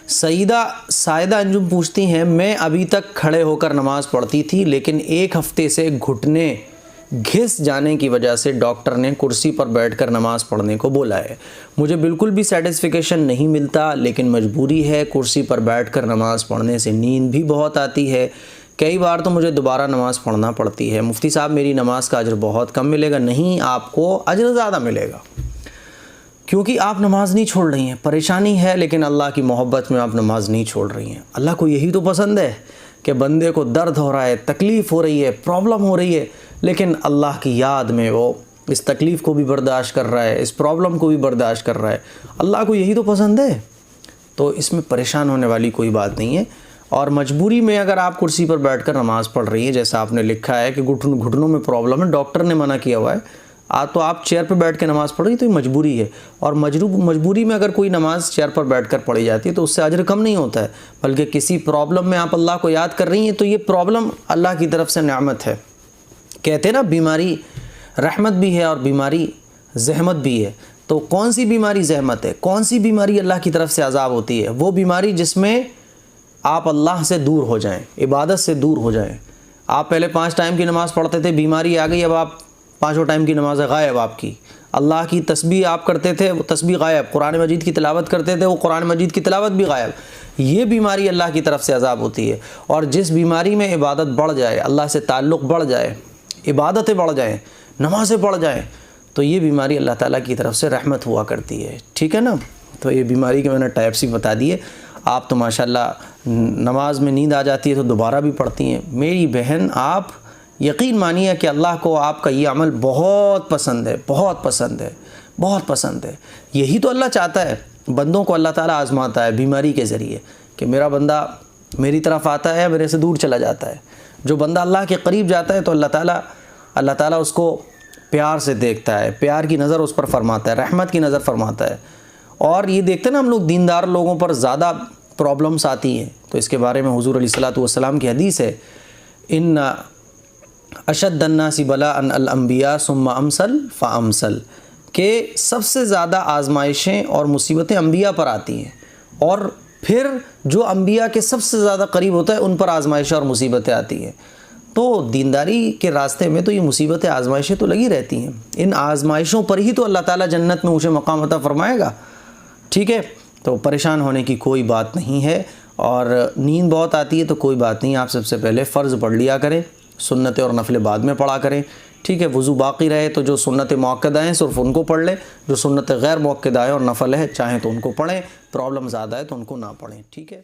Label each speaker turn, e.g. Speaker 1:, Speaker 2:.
Speaker 1: سیدہ سائدہ انجم پوچھتی ہیں، میں ابھی تک کھڑے ہو کر نماز پڑھتی تھی لیکن ایک ہفتے سے گھٹنے گھس جانے کی وجہ سے ڈاکٹر نے کرسی پر بیٹھ کر نماز پڑھنے کو بولا ہے۔ مجھے بالکل بھی سیٹسفیکیشن نہیں ملتا لیکن مجبوری ہے، کرسی پر بیٹھ کر نماز پڑھنے سے نیند بھی بہت آتی ہے، کئی بار تو مجھے دوبارہ نماز پڑھنا پڑتی ہے۔ مفتی صاحب میری نماز کا اجر بہت کم ملے گا؟ نہیں، آپ کو اجر زیادہ ملے گا کیونکہ آپ نماز نہیں چھوڑ رہی ہیں۔ پریشانی ہے لیکن اللہ کی محبت میں آپ نماز نہیں چھوڑ رہی ہیں۔ اللہ کو یہی تو پسند ہے کہ بندے کو درد ہو رہا ہے، تکلیف ہو رہی ہے، پرابلم ہو رہی ہے، لیکن اللہ کی یاد میں وہ اس تکلیف کو بھی برداشت کر رہا ہے، اس پرابلم کو بھی برداشت کر رہا ہے۔ اللہ کو یہی تو پسند ہے، تو اس میں پریشان ہونے والی کوئی بات نہیں ہے۔ اور مجبوری میں اگر آپ کرسی پر بیٹھ کر نماز پڑھ رہی ہیں، جیسا آپ نے لکھا ہے کہ گھٹنوں میں پرابلم ہے، ڈاکٹر نے منع کیا ہوا ہے، تو آپ چیئر پہ بیٹھ کے نماز پڑھ رہی ہیں تو یہ مجبوری ہے۔ اور مجبوری میں اگر کوئی نماز چیئر پر بیٹھ کر پڑھی جاتی ہے تو اس سے اجر کم نہیں ہوتا ہے، بلکہ کسی پرابلم میں آپ اللہ کو یاد کر رہی ہیں تو یہ پرابلم اللہ کی طرف سے نعمت ہے۔ کہتے ہیں نا بیماری رحمت بھی ہے اور بیماری زحمت بھی ہے، تو کون سی بیماری زحمت ہے؟ کون سی بیماری اللہ کی طرف سے عذاب ہوتی ہے؟ وہ بیماری جس میں آپ اللہ سے دور ہو جائیں، عبادت سے دور ہو جائیں۔ آپ پہلے 5 ٹائم کی نماز پڑھتے تھے، بیماری آ گئی، اب آپ 5 ٹائم کی نماز غائب آپ کی۔ اللہ کی تسبیح آپ کرتے تھے، وہ تسبیح غائب، قرآن مجید کی تلاوت کرتے تھے، وہ قرآن مجید کی تلاوت بھی غائب۔ یہ بیماری اللہ کی طرف سے عذاب ہوتی ہے۔ اور جس بیماری میں عبادت بڑھ جائے، اللہ سے تعلق بڑھ جائے، عبادتیں بڑھ جائیں، نمازیں بڑھ جائیں، تو یہ بیماری اللہ تعالیٰ کی طرف سے رحمت ہوا کرتی ہے، ٹھیک ہے نا؟ تو یہ بیماری کے میں نے ٹائپس ہی بتا دیے۔ آپ تو ماشاءاللہ نماز میں نیند آ جاتی ہے تو دوبارہ بھی پڑھتی ہیں۔ میری بہن، آپ یقین مانیے کہ اللہ کو آپ کا یہ عمل بہت پسند ہے، بہت پسند ہے، بہت پسند ہے۔ یہی تو اللہ چاہتا ہے، بندوں کو اللہ تعالیٰ آزماتا ہے بیماری کے ذریعے کہ میرا بندہ میری طرف آتا ہے، میرے سے دور چلا جاتا ہے۔ جو بندہ اللہ کے قریب جاتا ہے تو اللہ تعالیٰ اس کو پیار سے دیکھتا ہے، پیار کی نظر اس پر فرماتا ہے، رحمت کی نظر فرماتا ہے۔ اور یہ دیکھتے ہیں نا ہم لوگ دیندار لوگوں پر زیادہ پرابلمس آتی ہیں، تو اس کے بارے میں حضور علیہ الصلوۃ والسلام کی حدیث ہے، ان اشد الناس بلاء الانبیاء ثم امثل فامثل، کہ سب سے زیادہ آزمائشیں اور مصیبتیں انبیاء پر آتی ہیں، اور پھر جو انبیاء کے سب سے زیادہ قریب ہوتا ہے ان پر آزمائشیں اور مصیبتیں آتی ہیں۔ تو دینداری کے راستے میں تو یہ مصیبتیں آزمائشیں تو لگی رہتی ہیں، ان آزمائشوں پر ہی تو اللہ تعالیٰ جنت میں اونچے مقام عطا فرمائے گا، ٹھیک ہے؟ تو پریشان ہونے کی کوئی بات نہیں ہے۔ اور نیند بہت آتی ہے تو کوئی بات نہیں، آپ سب سے پہلے فرض پڑھ لیا کریں، سنتیں اور نفل بعد میں پڑھا کریں، ٹھیک ہے؟ وضو باقی رہے تو جو سنت مؤکدہ ہیں صرف ان کو پڑھ لیں، جو سنت غیر مؤکدہ ہے اور نفل ہے چاہیں تو ان کو پڑھیں، پرابلم زیادہ ہے تو ان کو نہ پڑھیں، ٹھیک ہے؟